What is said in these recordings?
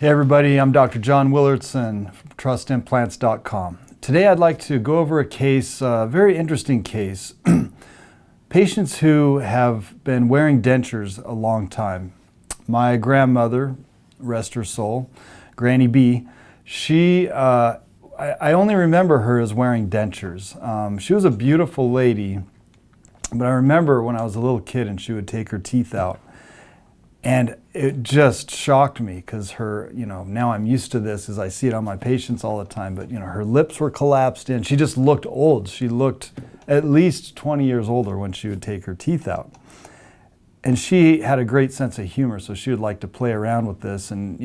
Hey everybody, I'm Dr. John Willardson from trustimplants.com. Today I'd like to go over a case, a very interesting case. Patients who have been wearing dentures a long time. My grandmother, rest her soul, Granny B, I only remember her as wearing dentures. She was a beautiful lady, but I remember when I was a little kid and she would take her teeth out. And it just shocked me because her, now I'm used to this as I see it on my patients all the time, but her lips were collapsed in. She just looked old. She looked at least 20 years older when she would take her teeth out. And she had a great sense of humor, so she would like to play around with this, and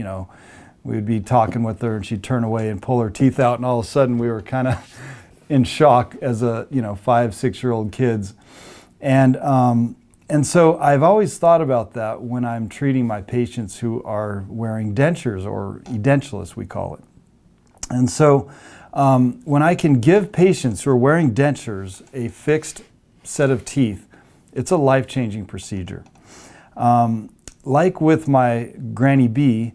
we would be talking with her and she'd turn away and pull her teeth out, and all of a sudden we were kind of in shock as a 5-6-year-old kids. And so I've always thought about that when I'm treating my patients who are wearing dentures, or edentulous we call it. And so when I can give patients who are wearing dentures a fixed set of teeth, it's a life-changing procedure. Like with my Granny B,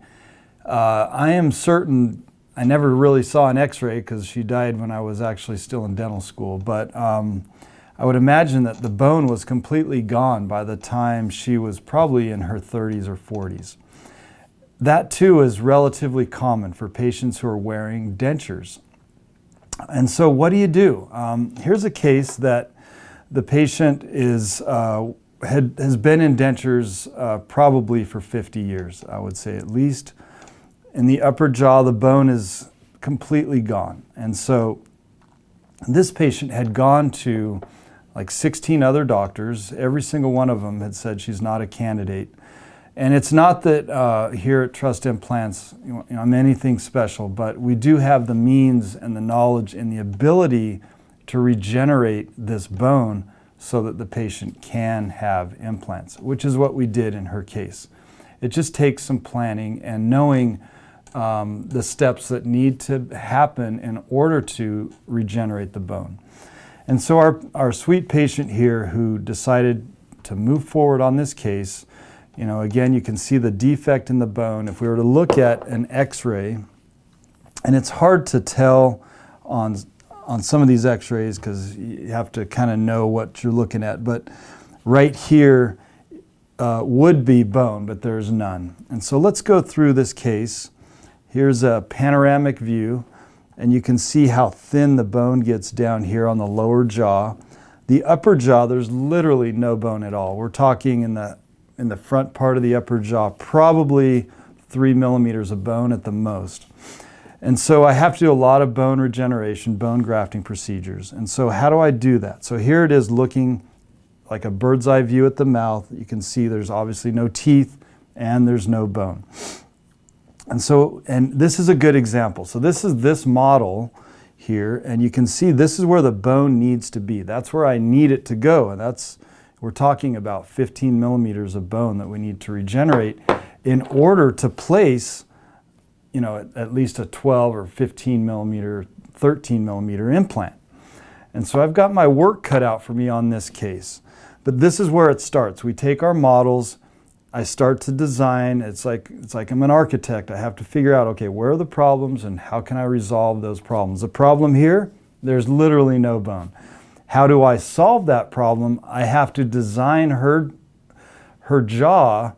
I am certain, I never really saw an x-ray because she died when I was actually still in dental school, but I would imagine that the bone was completely gone by the time she was probably in her 30s or 40s. That too is relatively common for patients who are wearing dentures. And so what do you do? Here's a case that the patient has been in dentures probably for 50 years, I would say at least. In the upper jaw, the bone is completely gone. And so this patient had gone to like 16 other doctors. Every single one of them had said she's not a candidate. And it's not that here at Trust Implants I'm anything special, but we do have the means and the knowledge and the ability to regenerate this bone so that the patient can have implants, which is what we did in her case. It just takes some planning and knowing the steps that need to happen in order to regenerate the bone. And so our sweet patient here who decided to move forward on this case, again, you can see the defect in the bone. If we were to look at an x-ray, and it's hard to tell on some of these x-rays because you have to kind of know what you're looking at, but right here would be bone, but there's none. And so let's go through this case. Here's a panoramic view. And you can see how thin the bone gets down here on the lower jaw. The upper jaw, there's literally no bone at all. We're talking in the front part of the upper jaw, probably 3 millimeters of bone at the most. And so I have to do a lot of bone regeneration, bone grafting procedures. And so how do I do that? So here it is looking like a bird's eye view at the mouth. You can see there's obviously no teeth and there's no bone. And this is a good example. So this is this model here, and you can see this is where the bone needs to be. That's where I need it to go, and we're talking about 15 millimeters of bone that we need to regenerate in order to place, at least a 12 or 15 millimeter, 13 millimeter implant. And so I've got my work cut out for me on this case. But this is where it starts. We take our models, I start to design. It's like I'm an architect. I have to figure out, okay, where are the problems and how can I resolve those problems? The problem here, there's literally no bone. How do I solve that problem? I have to design her jaw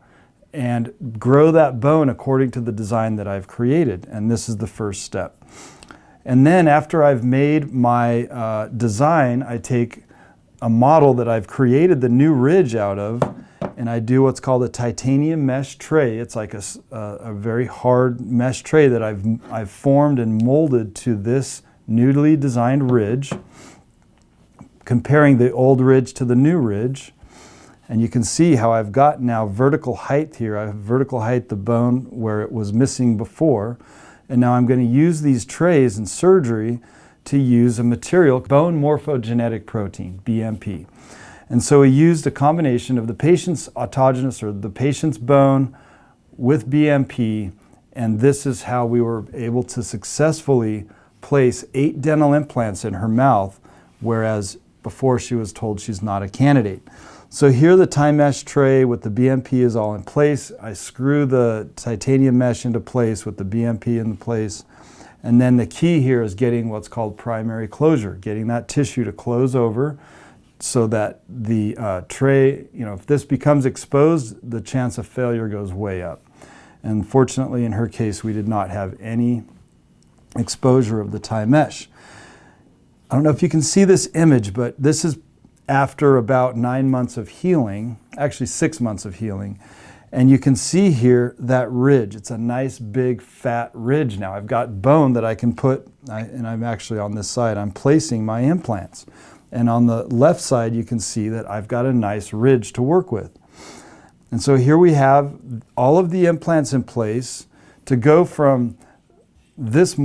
and grow that bone according to the design that I've created. And this is the first step. And then after I've made my design, I take a model that I've created the new ridge out of, and I do what's called a titanium mesh tray. It's like a very hard mesh tray that I've formed and molded to this newly designed ridge, comparing the old ridge to the new ridge. And you can see how I've got now vertical height here. I have vertical height the bone where it was missing before. And now I'm going to use these trays in surgery to use a material, bone morphogenetic protein, BMP. And so we used a combination of the patient's autogenous, or the patient's bone, with BMP, and this is how we were able to successfully place 8 dental implants in her mouth, whereas before she was told she's not a candidate. So here the tie mesh tray with the BMP is all in place. I screw the titanium mesh into place with the BMP in place. And then the key here is getting what's called primary closure, getting that tissue to close over so that the tray, if this becomes exposed, the chance of failure goes way up. And fortunately, in her case, we did not have any exposure of the tie mesh. I don't know if you can see this image, but this is after about 9 months of healing, actually 6 months of healing. And you can see here that ridge. It's a nice big fat ridge now. I've got bone that I can put, and I'm actually on this side, I'm placing my implants. And on the left side, you can see that I've got a nice ridge to work with. And so here we have all of the implants in place to go from this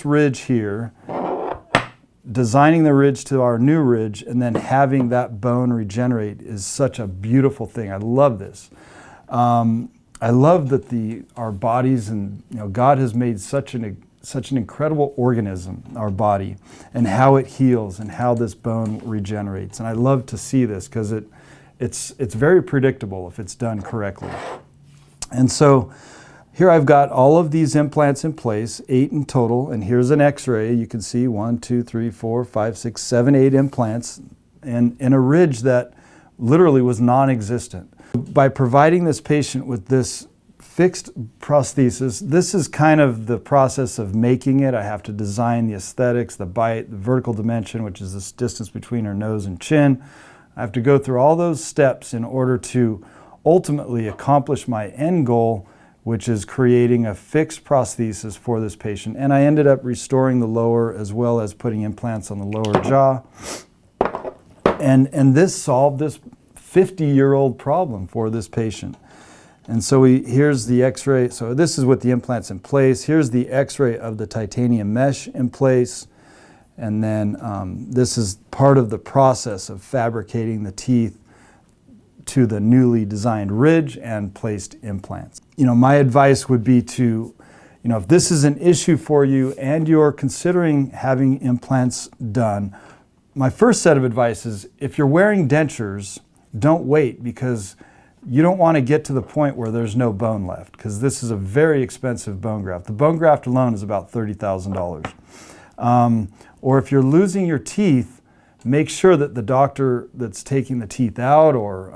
ridge here, designing the ridge to our new ridge, and then having that bone regenerate is such a beautiful thing. I love this. I love that our bodies, and God has made such an incredible organism, our body, and how it heals and how this bone regenerates. And I love to see this because it's very predictable if it's done correctly. And so here I've got all of these implants in place, 8 in total, and here's an x-ray. You can see 1, 2, 3, 4, 5, 6, 7, 8 implants and in a ridge that literally was non-existent. By providing this patient with this fixed prosthesis, this is kind of the process of making it. I have to design the aesthetics, the bite, the vertical dimension, which is this distance between her nose and chin. I have to go through all those steps in order to ultimately accomplish my end goal, which is creating a fixed prosthesis for this patient. And I ended up restoring the lower as well as putting implants on the lower jaw. And this solved this 50-year-old problem for this patient. And so here's the x-ray. So this is with the implants in place. Here's the x-ray of the titanium mesh in place. And then this is part of the process of fabricating the teeth to the newly designed ridge and placed implants. My advice would be to, if this is an issue for you and you're considering having implants done, my first set of advice is if you're wearing dentures, don't wait, because you don't want to get to the point where there's no bone left, because this is a very expensive bone graft. The bone graft alone is about $30,000. Or if you're losing your teeth, make sure that the doctor that's taking the teeth out, or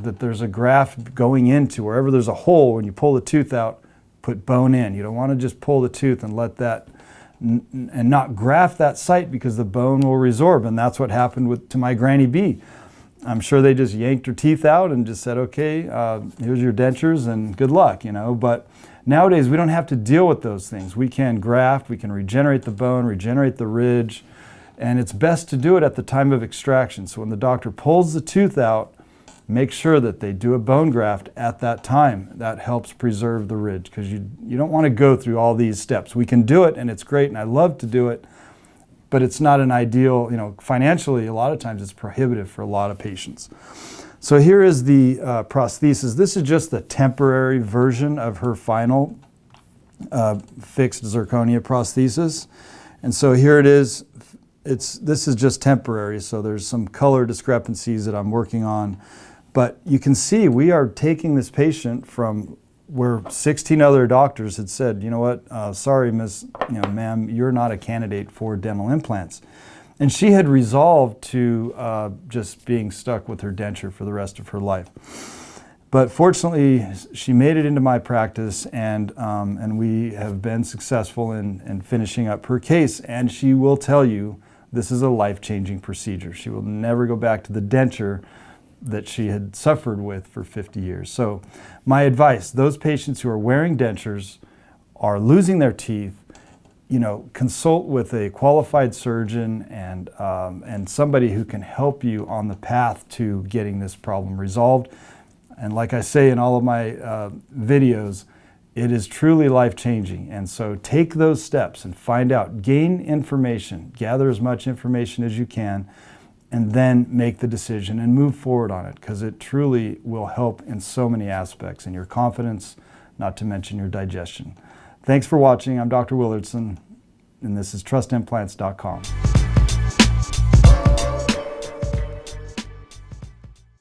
that there's a graft going into wherever there's a hole. When you pull the tooth out, put bone in. You don't want to just pull the tooth and let that and not graft that site, because the bone will resorb, and that's what happened to my Granny B. I'm sure they just yanked her teeth out and just said, okay, here's your dentures and good luck, But nowadays we don't have to deal with those things. We can graft, we can regenerate the bone, regenerate the ridge, and it's best to do it at the time of extraction. So when the doctor pulls the tooth out, make sure that they do a bone graft at that time. That helps preserve the ridge, because you don't want to go through all these steps. We can do it, and it's great, and I love to do it, but it's not an ideal, financially, a lot of times it's prohibitive for a lot of patients. So here is the prosthesis. This is just the temporary version of her final fixed zirconia prosthesis. And so here it is. This is just temporary, so there's some color discrepancies that I'm working on. But you can see we are taking this patient from where 16 other doctors had said, sorry, ma'am, you're not a candidate for dental implants. And she had resolved to just being stuck with her denture for the rest of her life. But fortunately, she made it into my practice, and we have been successful in finishing up her case. And she will tell you this is a life-changing procedure. She will never go back to the denture that she had suffered with for 50 years. So my advice, those patients who are wearing dentures, are losing their teeth, consult with a qualified surgeon and somebody who can help you on the path to getting this problem resolved. And like I say in all of my videos, it is truly life-changing. And so take those steps and find out, gain information, gather as much information as you can, and then make the decision and move forward on it, because it truly will help in so many aspects, in your confidence, not to mention your digestion. Thanks for watching. I'm Dr. Willardson, and this is TrustImplants.com.